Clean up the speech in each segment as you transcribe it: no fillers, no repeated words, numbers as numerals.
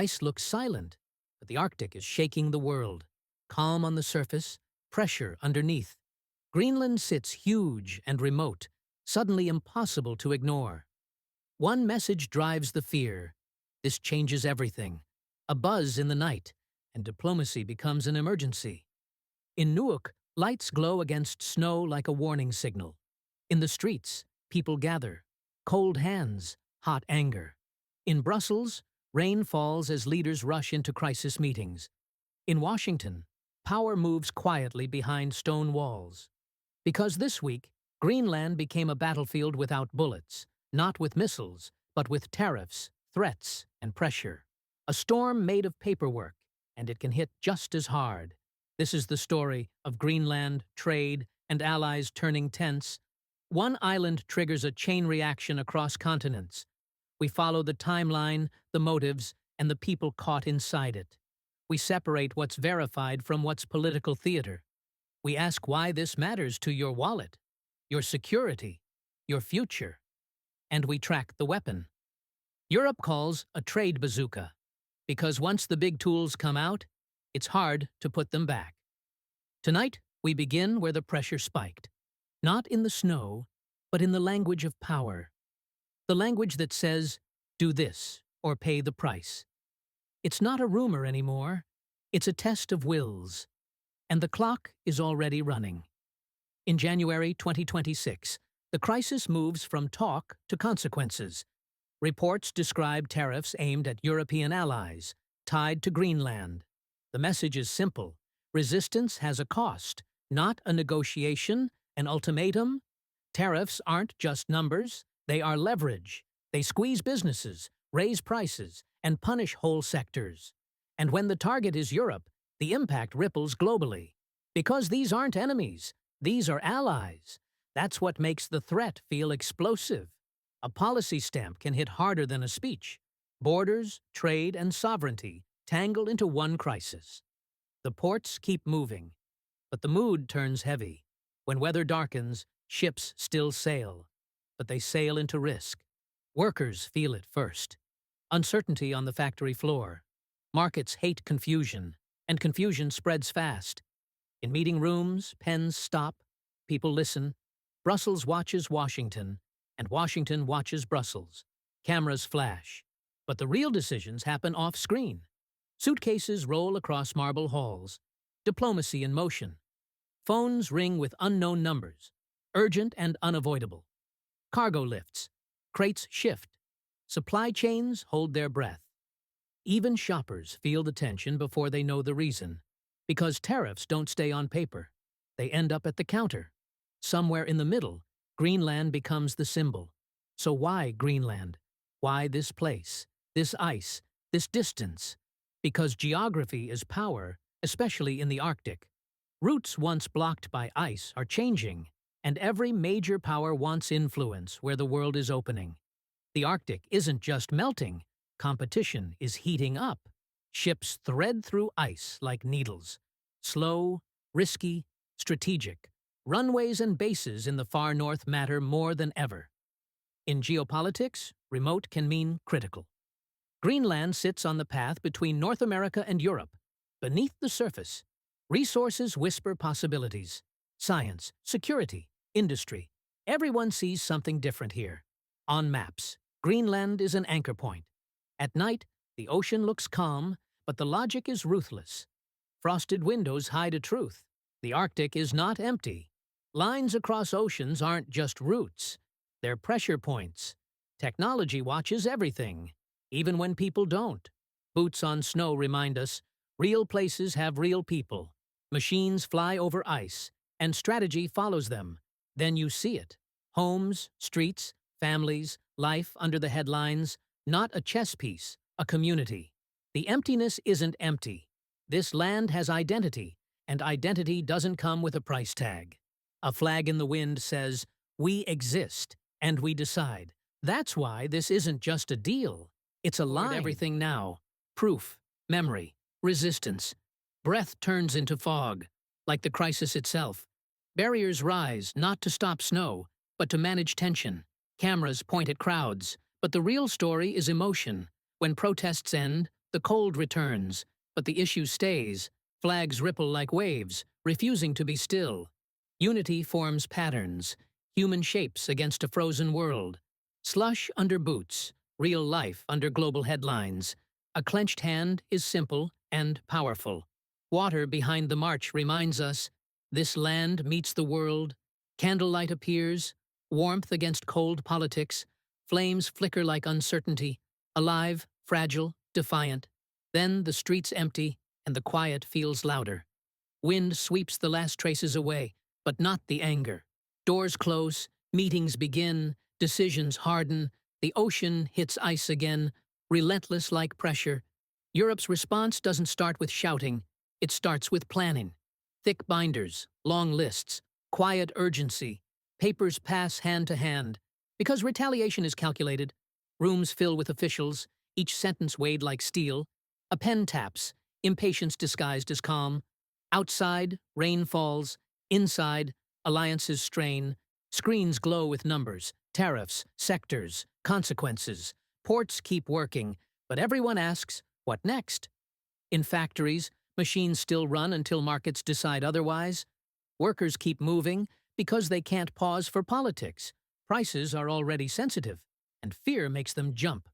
Ice looks silent, but the Arctic is shaking the world. Calm on the surface, pressure underneath. Greenland sits huge and remote, suddenly impossible to ignore. One message drives the fear. This changes everything. A buzz in the night, and diplomacy becomes an emergency. In Nuuk, lights glow against snow like a warning signal. In the streets, people gather. Cold hands, hot anger. In Brussels, rain falls as leaders rush into crisis meetings. In Washington, power moves quietly behind stone walls. Because this week, Greenland became a battlefield without bullets, not with missiles, but with tariffs, threats, and pressure. A storm made of paperwork, and it can hit just as hard. This is the story of Greenland, trade, and allies turning tense. One island triggers a chain reaction across continents. We follow the timeline, the motives, and the people caught inside it. We separate what's verified from what's political theater. We ask why this matters to your wallet, your security, your future. And we track the weapon. Europe calls a trade bazooka, because once the big tools come out, it's hard to put them back. Tonight, we begin where the pressure spiked. Not in the snow, but in the language of power. The language that says, do this, or pay the price. It's not a rumor anymore. It's a test of wills. And the clock is already running. In January 2026, the crisis moves from talk to consequences. Reports describe tariffs aimed at European allies, tied to Greenland. The message is simple. Resistance has a cost, not a negotiation, an ultimatum. Tariffs aren't just numbers, they are leverage. They squeeze businesses, raise prices, and punish whole sectors. And when the target is Europe, the impact ripples globally. Because these aren't enemies, these are allies. That's what makes the threat feel explosive. A policy stamp can hit harder than a speech. Borders, trade, and sovereignty tangle into one crisis. The ports keep moving, but the mood turns heavy. When weather darkens, ships still sail, but they sail into risk. Workers feel it first. Uncertainty on the factory floor. Markets hate confusion, and confusion spreads fast. In meeting rooms, pens stop, people listen. Brussels watches Washington, and Washington watches Brussels. Cameras flash. But the real decisions happen off-screen. Suitcases roll across marble halls. Diplomacy in motion. Phones ring with unknown numbers. Urgent and unavoidable. Cargo lifts. Crates shift. Supply chains hold their breath. Even shoppers feel the tension before they know the reason. Because tariffs don't stay on paper. They end up at the counter. Somewhere in the middle, Greenland becomes the symbol. So why Greenland? Why this place? This ice? This distance? Because geography is power, especially in the Arctic. Routes once blocked by ice are changing, and every major power wants influence where the world is opening. The Arctic isn't just melting, competition is heating up. Ships thread through ice like needles. Slow, risky, strategic. Runways and bases in the far north matter more than ever. In geopolitics, remote can mean critical. Greenland sits on the path between North America and Europe. Beneath the surface, resources whisper possibilities. Science, security, industry. Everyone sees something different here. On maps, Greenland is an anchor point. At night, the ocean looks calm, but the logic is ruthless. Frosted windows hide a truth. The Arctic is not empty. Lines across oceans aren't just routes. They're pressure points. Technology watches everything, even when people don't. Boots on snow remind us, real places have real people. Machines fly over ice, and strategy follows them. Then you see it. Homes, streets, families, life under the headlines. Not a chess piece, a community. The emptiness isn't empty. This land has identity, and identity doesn't come with a price tag. A flag in the wind says, we exist, and we decide. That's why this isn't just a deal. It's a line. Everything now. Proof, memory, resistance. Breath turns into fog, like the crisis itself. Barriers rise not to stop snow, but to manage tension. Cameras point at crowds, but the real story is emotion. When protests end, The cold returns, but the issue stays. Flags ripple like waves, refusing to be still. Unity forms patterns, human shapes against a frozen world. Slush under boots, real life under global headlines. A clenched hand is simple and powerful. Water behind the march reminds us, this land meets the world. Candlelight appears, warmth against cold politics. Flames flicker like uncertainty, alive, fragile, defiant. Then the streets empty, and the quiet feels louder. Wind sweeps the last traces away, but not the anger. Doors close, meetings begin, decisions harden, the ocean hits ice again, relentless like pressure. Europe's response doesn't start with shouting, it starts with planning. Thick binders, long lists, quiet urgency. Papers pass hand to hand. Because retaliation is calculated, rooms fill with officials, each sentence weighed like steel. A pen taps, impatience disguised as calm. Outside, rain falls. Inside, alliances strain. Screens glow with numbers, tariffs, sectors, consequences. Ports keep working, but everyone asks, what next? In factories, machines still run until markets decide otherwise. Workers keep moving because they can't pause for politics. Prices are already sensitive, and fear makes them jump.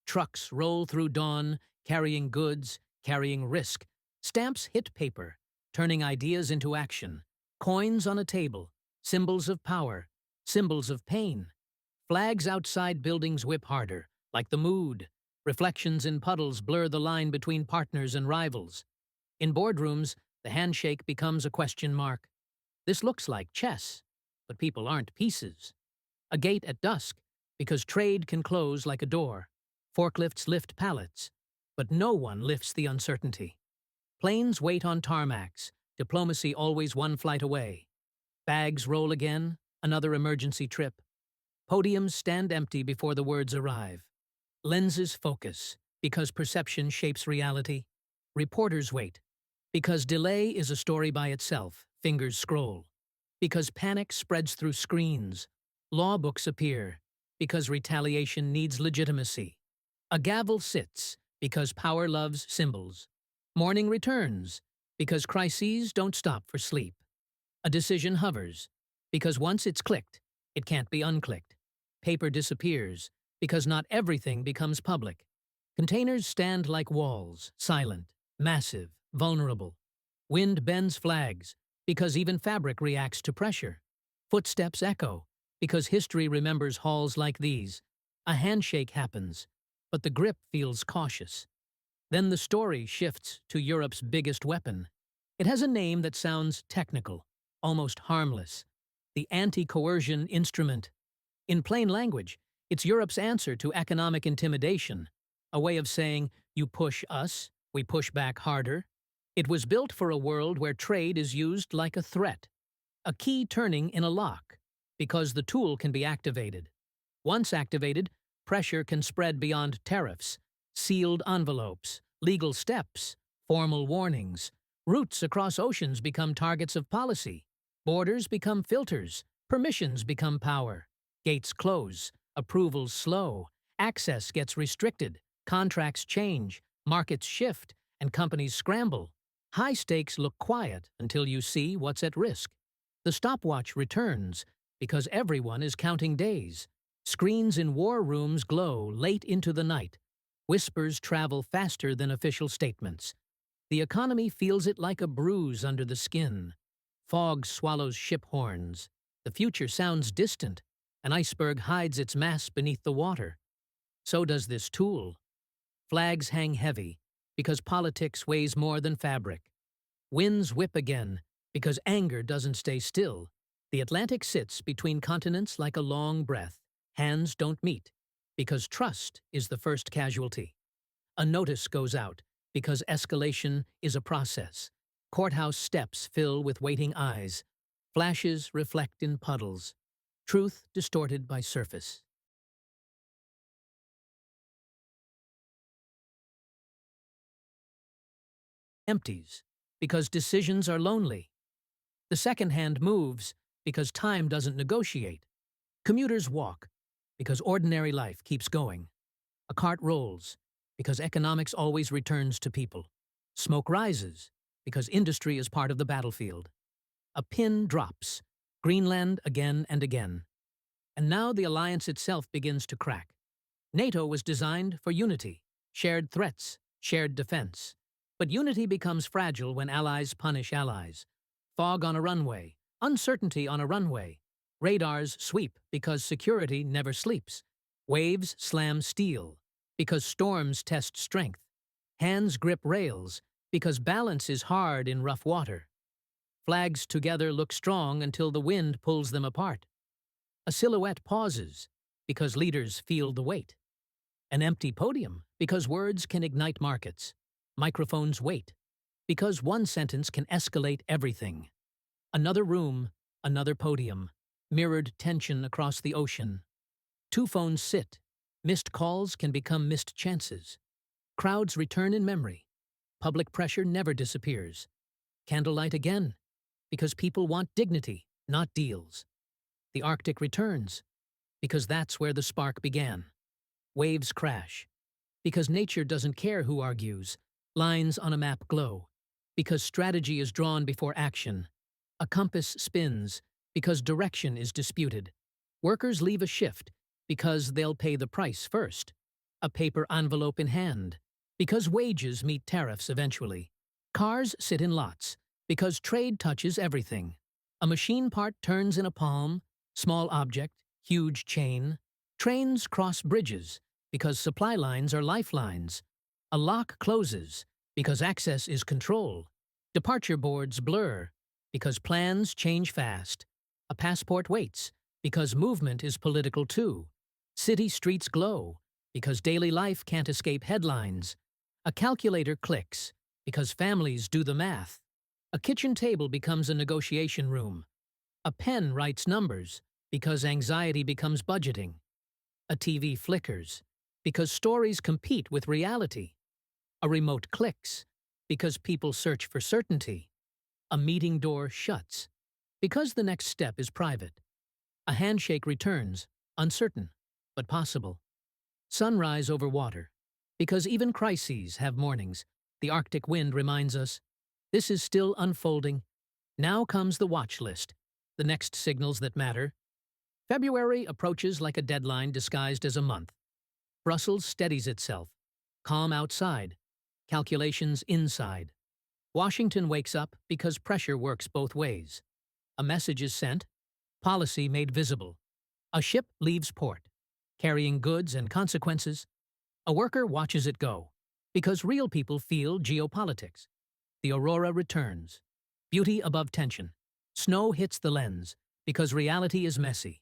Trucks roll through dawn, carrying goods, carrying risk. Stamps hit paper, turning ideas into action. Coins on a table, symbols of power, symbols of pain. Flags outside buildings whip harder, like the mood. Reflections in puddles blur the line between partners and rivals. In boardrooms, the handshake becomes a question mark. This looks like chess, but people aren't pieces. A gate at dusk, because trade can close like a door. Forklifts lift pallets, but no one lifts the uncertainty. Planes wait on tarmacs, diplomacy always one flight away. Bags roll again, another emergency trip. Podiums stand empty before the words arrive. Lenses focus, because perception shapes reality. Reporters wait, because delay is a story by itself, fingers scroll. Because panic spreads through screens. Law books appear, because retaliation needs legitimacy. A gavel sits, because power loves symbols. Morning returns, because crises don't stop for sleep. A decision hovers, because once it's clicked, it can't be unclicked. Paper disappears, because not everything becomes public. Containers stand like walls, silent, massive, vulnerable. Wind bends flags, because even fabric reacts to pressure. Footsteps echo, because history remembers halls like these. A handshake happens, but the grip feels cautious. Then the story shifts to Europe's biggest weapon. It has a name that sounds technical, almost harmless. The anti-coercion instrument. In plain language, it's Europe's answer to economic intimidation, a way of saying, you push us, we push back harder. It was built for a world where trade is used like a threat, a key turning in a lock, because the tool can be activated. Once activated, pressure can spread beyond tariffs, sealed envelopes, legal steps, formal warnings. Routes across oceans become targets of policy. Borders become filters. Permissions become power. Gates close. Approvals slow. Access gets restricted. Contracts change. Markets shift. And companies scramble. High stakes look quiet until you see what's at risk. The stopwatch returns because everyone is counting days. Screens in war rooms glow late into the night. Whispers travel faster than official statements. The economy feels it like a bruise under the skin. Fog swallows ship horns. The future sounds distant. An iceberg hides its mass beneath the water. So does this tool. Flags hang heavy because politics weighs more than fabric. Winds whip again because anger doesn't stay still. The Atlantic sits between continents like a long breath. Hands don't meet because trust is the first casualty. A notice goes out because escalation is a process. Courthouse steps fill with waiting eyes. Flashes reflect in puddles. Truth distorted by surface. Empties because decisions are lonely. The second hand moves because time doesn't negotiate. Commuters walk because ordinary life keeps going. A cart rolls because economics always returns to people. Smoke rises, because industry is part of the battlefield. A pin drops, Greenland again and again. And now the alliance itself begins to crack. NATO was designed for unity, shared threats, shared defense. But unity becomes fragile when allies punish allies. Fog on a runway, uncertainty on a runway. Radars sweep because security never sleeps. Waves slam steel because storms test strength. Hands grip rails because balance is hard in rough water. Flags together look strong until the wind pulls them apart. A silhouette pauses because leaders feel the weight. An empty podium because words can ignite markets. Microphones wait because one sentence can escalate everything. Another room, another podium, mirrored tension across the ocean. Two phones sit. Missed calls can become missed chances. Crowds return in memory. Public pressure never disappears. Candlelight again, because people want dignity, not deals. The Arctic returns, because that's where the spark began. Waves crash, because nature doesn't care who argues. Lines on a map glow, because strategy is drawn before action. A compass spins, because direction is disputed. Workers leave a shift, because they'll pay the price first. A paper envelope in hand, because wages meet tariffs eventually. Cars sit in lots, because trade touches everything. A machine part turns in a palm, small object, huge chain. Trains cross bridges, because supply lines are lifelines. A lock closes, because access is control. Departure boards blur, because plans change fast. A passport waits, because movement is political too. City streets glow, because daily life can't escape headlines. A calculator clicks, because families do the math. A kitchen table becomes a negotiation room. A pen writes numbers, because anxiety becomes budgeting. A TV flickers, because stories compete with reality. A remote clicks, because people search for certainty. A meeting door shuts, because the next step is private. A handshake returns, uncertain, but possible. Sunrise over water, because even crises have mornings. The Arctic wind reminds us, this is still unfolding. Now comes the watch list, the next signals that matter. February approaches like a deadline disguised as a month. Brussels steadies itself, calm outside, calculations inside. Washington wakes up because pressure works both ways. A message is sent, policy made visible. A ship leaves port, carrying goods and consequences. A worker watches it go, because real people feel geopolitics. The aurora returns, beauty above tension. Snow hits the lens, because reality is messy.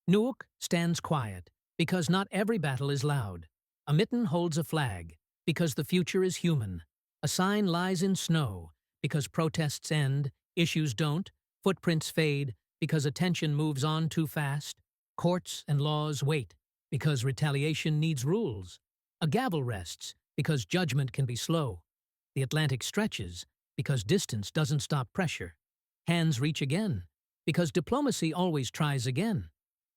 Nuuk stands quiet, because not every battle is loud. A mitten holds a flag, because the future is human. A sign lies in snow, because protests end, issues don't, footprints fade, because attention moves on too fast. Courts and laws wait, because retaliation needs rules. A gavel rests, because judgment can be slow. The Atlantic stretches, because distance doesn't stop pressure. Hands reach again, because diplomacy always tries again.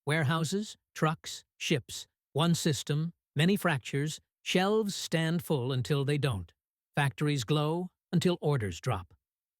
Warehouses, trucks, ships, one system, many fractures, shelves stand full until they don't. Factories glow until orders drop.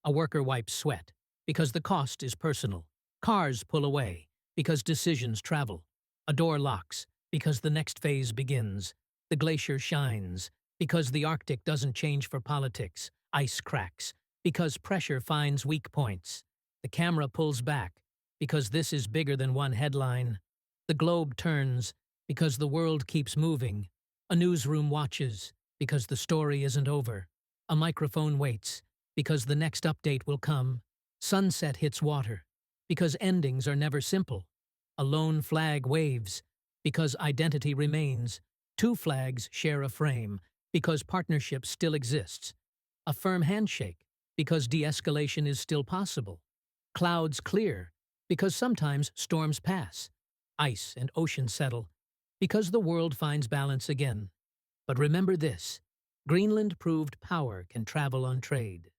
A worker wipes sweat, because the cost is personal. Cars pull away, because decisions travel. A door locks, because the next phase begins. The glacier shines, because the Arctic doesn't change for politics. Ice cracks, because pressure finds weak points. The camera pulls back, because this is bigger than one headline. The globe turns, because the world keeps moving. A newsroom watches, because the story isn't over. A microphone waits, because the next update will come. Sunset hits water, because endings are never simple. A lone flag waves, because identity remains. Two flags share a frame, because partnership still exists. A firm handshake, because de-escalation is still possible. Clouds clear, because sometimes storms pass. Ice and ocean settle, because the world finds balance again. But remember this, Greenland proved power can travel on trade.